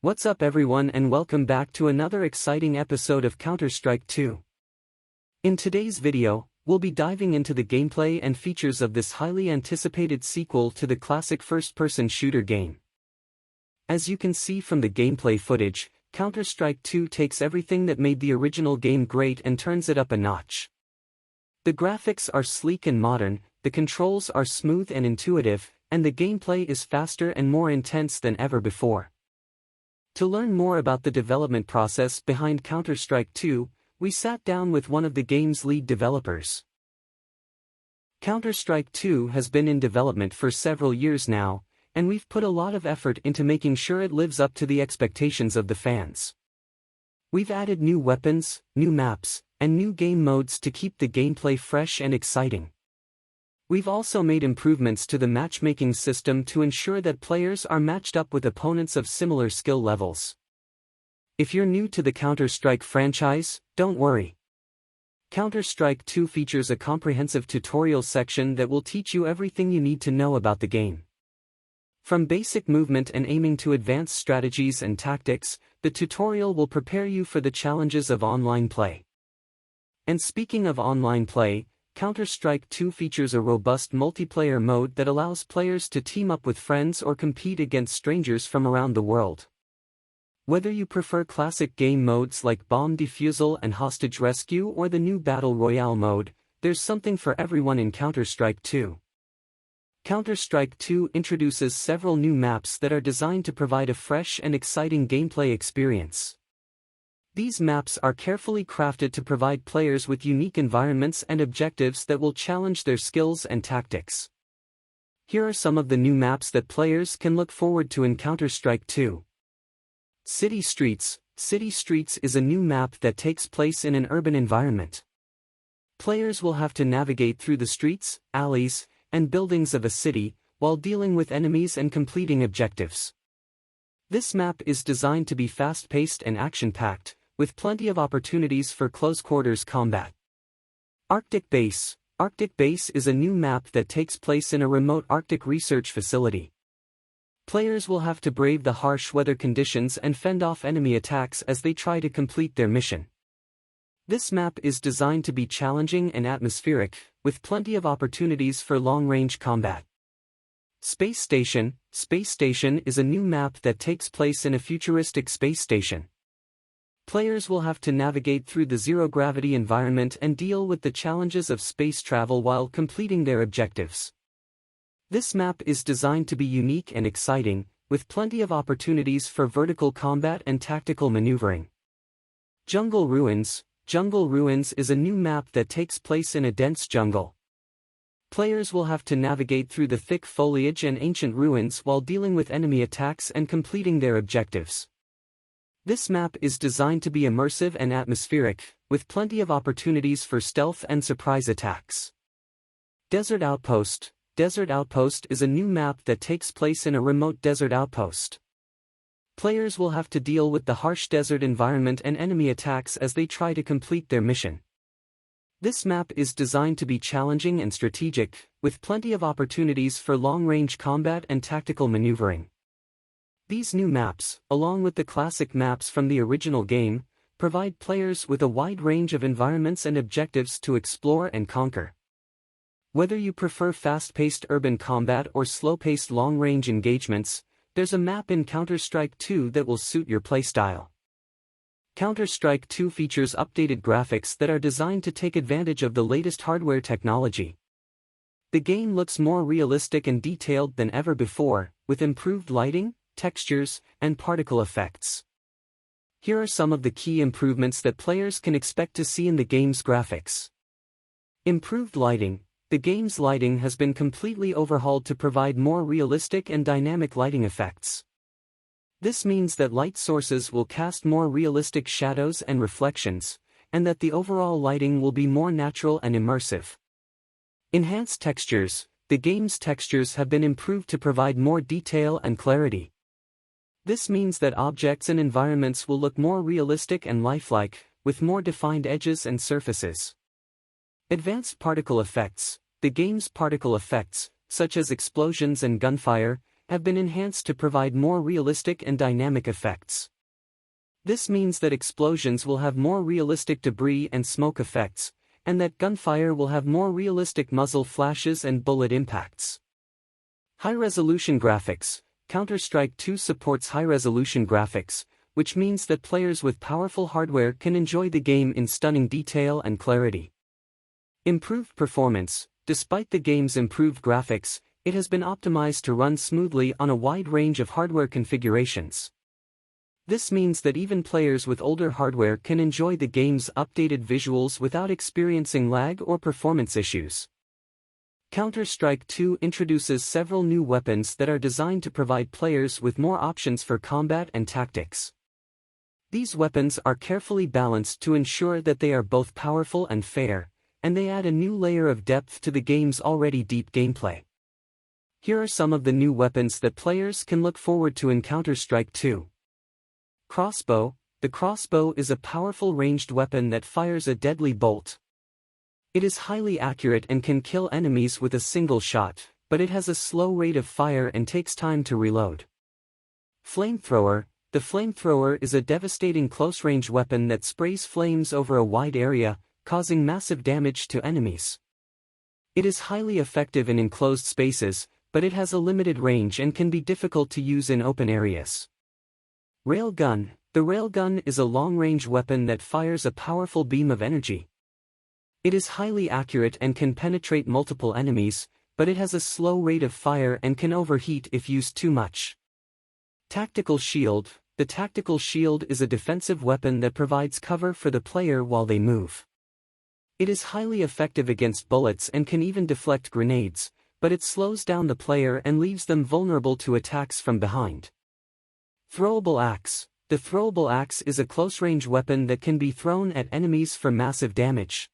What's up everyone and welcome back to another exciting episode of Counter-Strike 2. In today's video, we'll be diving into the gameplay and features of this highly anticipated sequel to the classic first-person shooter game. As you can see from the gameplay footage, Counter-Strike 2 takes everything that made the original game great and turns it up a notch. The graphics are sleek and modern, the controls are smooth and intuitive, and the gameplay is faster and more intense than ever before. To learn more about the development process behind Counter-Strike 2, we sat down with one of the game's lead developers. Counter-Strike 2 has been in development for several years now, and we've put a lot of effort into making sure it lives up to the expectations of the fans. We've added new weapons, new maps, and new game modes to keep the gameplay fresh and exciting. We've also made improvements to the matchmaking system to ensure that players are matched up with opponents of similar skill levels. If you're new to the Counter-Strike franchise, don't worry. Counter-Strike 2 features a comprehensive tutorial section that will teach you everything you need to know about the game. From basic movement and aiming to advanced strategies and tactics, the tutorial will prepare you for the challenges of online play. And speaking of online play, Counter-Strike 2 features a robust multiplayer mode that allows players to team up with friends or compete against strangers from around the world. Whether you prefer classic game modes like bomb defusal and hostage rescue or the new Battle Royale mode, there's something for everyone in Counter-Strike 2. Counter-Strike 2 introduces several new maps that are designed to provide a fresh and exciting gameplay experience. These maps are carefully crafted to provide players with unique environments and objectives that will challenge their skills and tactics. Here are some of the new maps that players can look forward to in Counter-Strike 2. City Streets. City Streets is a new map that takes place in an urban environment. Players will have to navigate through the streets, alleys, and buildings of a city, while dealing with enemies and completing objectives. This map is designed to be fast-paced and action-packed, with plenty of opportunities for close-quarters combat. Arctic Base. Arctic Base is a new map that takes place in a remote Arctic research facility. Players will have to brave the harsh weather conditions and fend off enemy attacks as they try to complete their mission. This map is designed to be challenging and atmospheric, with plenty of opportunities for long-range combat. Space Station. Space Station is a new map that takes place in a futuristic space station. Players will have to navigate through the zero-gravity environment and deal with the challenges of space travel while completing their objectives. This map is designed to be unique and exciting, with plenty of opportunities for vertical combat and tactical maneuvering. Jungle Ruins. Jungle Ruins is a new map that takes place in a dense jungle. Players will have to navigate through the thick foliage and ancient ruins while dealing with enemy attacks and completing their objectives. This map is designed to be immersive and atmospheric, with plenty of opportunities for stealth and surprise attacks. Desert Outpost. Desert Outpost is a new map that takes place in a remote desert outpost. Players will have to deal with the harsh desert environment and enemy attacks as they try to complete their mission. This map is designed to be challenging and strategic, with plenty of opportunities for long-range combat and tactical maneuvering. These new maps, along with the classic maps from the original game, provide players with a wide range of environments and objectives to explore and conquer. Whether you prefer fast-paced urban combat or slow-paced long-range engagements, there's a map in Counter-Strike 2 that will suit your playstyle. Counter-Strike 2 features updated graphics that are designed to take advantage of the latest hardware technology. The game looks more realistic and detailed than ever before, with improved lighting, textures, and particle effects. Here are some of the key improvements that players can expect to see in the game's graphics. Improved lighting. The game's lighting has been completely overhauled to provide more realistic and dynamic lighting effects. This means that light sources will cast more realistic shadows and reflections, and that the overall lighting will be more natural and immersive. Enhanced textures. The game's textures have been improved to provide more detail and clarity. This means that objects and environments will look more realistic and lifelike, with more defined edges and surfaces. Advanced particle effects. The game's particle effects, such as explosions and gunfire, have been enhanced to provide more realistic and dynamic effects. This means that explosions will have more realistic debris and smoke effects, and that gunfire will have more realistic muzzle flashes and bullet impacts. High-resolution graphics. Counter-Strike 2 supports high-resolution graphics, which means that players with powerful hardware can enjoy the game in stunning detail and clarity. Improved performance. Despite the game's improved graphics, it has been optimized to run smoothly on a wide range of hardware configurations. This means that even players with older hardware can enjoy the game's updated visuals without experiencing lag or performance issues. Counter-Strike 2 introduces several new weapons that are designed to provide players with more options for combat and tactics. These weapons are carefully balanced to ensure that they are both powerful and fair, and they add a new layer of depth to the game's already deep gameplay. Here are some of the new weapons that players can look forward to in Counter-Strike 2. Crossbow. The crossbow is a powerful ranged weapon that fires a deadly bolt. It is highly accurate and can kill enemies with a single shot, but it has a slow rate of fire and takes time to reload. Flamethrower. The flamethrower is a devastating close-range weapon that sprays flames over a wide area, causing massive damage to enemies. It is highly effective in enclosed spaces, but it has a limited range and can be difficult to use in open areas. Railgun. The railgun is a long-range weapon that fires a powerful beam of energy. It is highly accurate and can penetrate multiple enemies, but it has a slow rate of fire and can overheat if used too much. Tactical shield. The tactical shield is a defensive weapon that provides cover for the player while they move. It is highly effective against bullets and can even deflect grenades, but it slows down the player and leaves them vulnerable to attacks from behind. Throwable axe. The throwable axe is a close-range weapon that can be thrown at enemies for massive damage.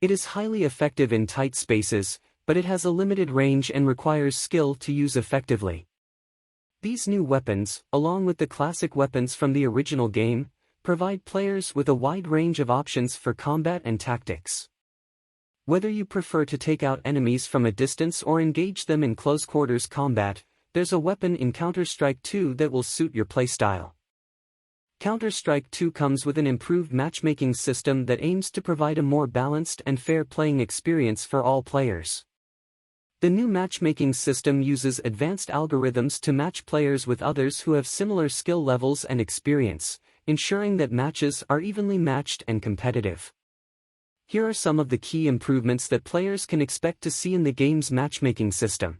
It is highly effective in tight spaces, but it has a limited range and requires skill to use effectively. These new weapons, along with the classic weapons from the original game, provide players with a wide range of options for combat and tactics. Whether you prefer to take out enemies from a distance or engage them in close-quarters combat, there's a weapon in Counter-Strike 2 that will suit your playstyle. Counter-Strike 2 comes with an improved matchmaking system that aims to provide a more balanced and fair playing experience for all players. The new matchmaking system uses advanced algorithms to match players with others who have similar skill levels and experience, ensuring that matches are evenly matched and competitive. Here are some of the key improvements that players can expect to see in the game's matchmaking system.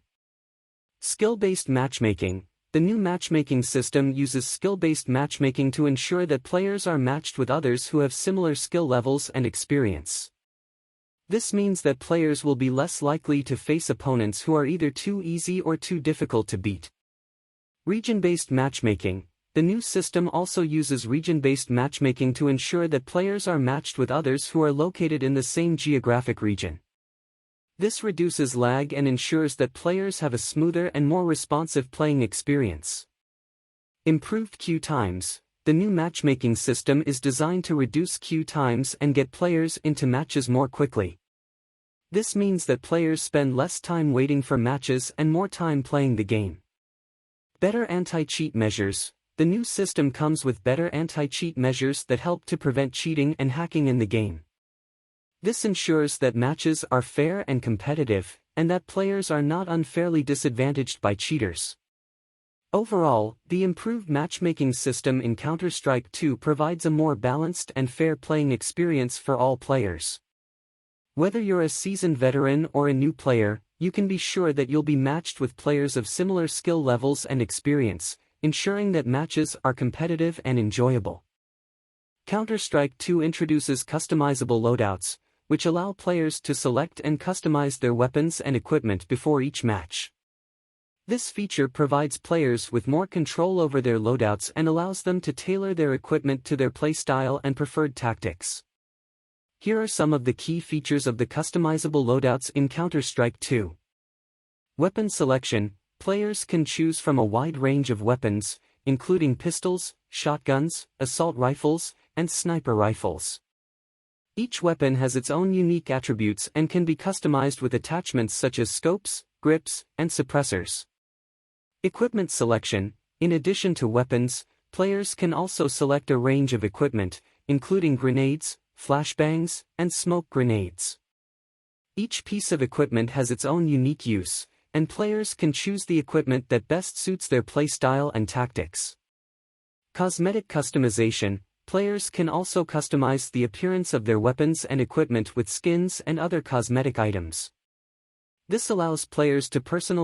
Skill-based matchmaking. The new matchmaking system uses skill-based matchmaking to ensure that players are matched with others who have similar skill levels and experience. This means that players will be less likely to face opponents who are either too easy or too difficult to beat. Region-based matchmaking. The new system also uses region-based matchmaking to ensure that players are matched with others who are located in the same geographic region. This reduces lag and ensures that players have a smoother and more responsive playing experience. Improved queue times. The new matchmaking system is designed to reduce queue times and get players into matches more quickly. This means that players spend less time waiting for matches and more time playing the game. Better anti-cheat measures. The new system comes with better anti-cheat measures that help to prevent cheating and hacking in the game. This ensures that matches are fair and competitive, and that players are not unfairly disadvantaged by cheaters. Overall, the improved matchmaking system in Counter-Strike 2 provides a more balanced and fair playing experience for all players. Whether you're a seasoned veteran or a new player, you can be sure that you'll be matched with players of similar skill levels and experience, ensuring that matches are competitive and enjoyable. Counter-Strike 2 introduces customizable loadouts, which allow players to select and customize their weapons and equipment before each match. This feature provides players with more control over their loadouts and allows them to tailor their equipment to their playstyle and preferred tactics. Here are some of the key features of the customizable loadouts in Counter-Strike 2. Weapon selection. Players can choose from a wide range of weapons, including pistols, shotguns, assault rifles, and sniper rifles. Each weapon has its own unique attributes and can be customized with attachments such as scopes, grips, and suppressors. Equipment selection. In addition to weapons, players can also select a range of equipment, including grenades, flashbangs, and smoke grenades. Each piece of equipment has its own unique use, and players can choose the equipment that best suits their playstyle and tactics. Cosmetic customization. Players can also customize the appearance of their weapons and equipment with skins and other cosmetic items. This allows players to personalize